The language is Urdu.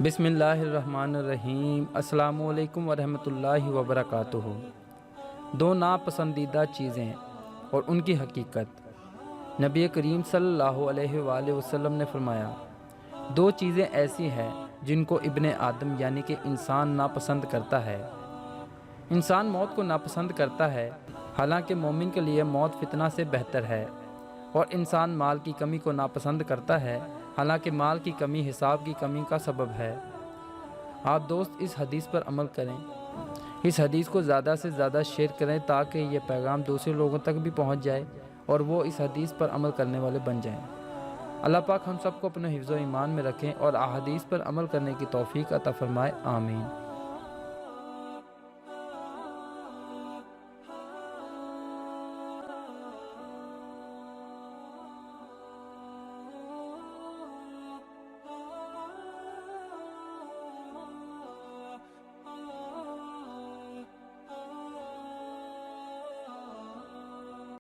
بسم اللہ الرحمن الرحیم۔ السلام علیکم ورحمۃ اللہ وبرکاتہ۔ دو ناپسندیدہ چیزیں اور ان کی حقیقت۔ نبی کریم صلی اللہ علیہ وآلہ وسلم نے فرمایا، دو چیزیں ایسی ہیں جن کو ابن آدم یعنی کہ انسان ناپسند کرتا ہے۔ انسان موت کو ناپسند کرتا ہے، حالانکہ مومن کے لیے موت فتنہ سے بہتر ہے، اور انسان مال کی کمی کو ناپسند کرتا ہے، حالانکہ مال کی کمی حساب کی کمی کا سبب ہے۔ آپ دوست اس حدیث پر عمل کریں، اس حدیث کو زیادہ سے زیادہ شیئر کریں تاکہ یہ پیغام دوسرے لوگوں تک بھی پہنچ جائے اور وہ اس حدیث پر عمل کرنے والے بن جائیں۔ اللہ پاک ہم سب کو اپنے حفظ و ایمان میں رکھیں اور احادیث پر عمل کرنے کی توفیق عطا فرمائے، آمین۔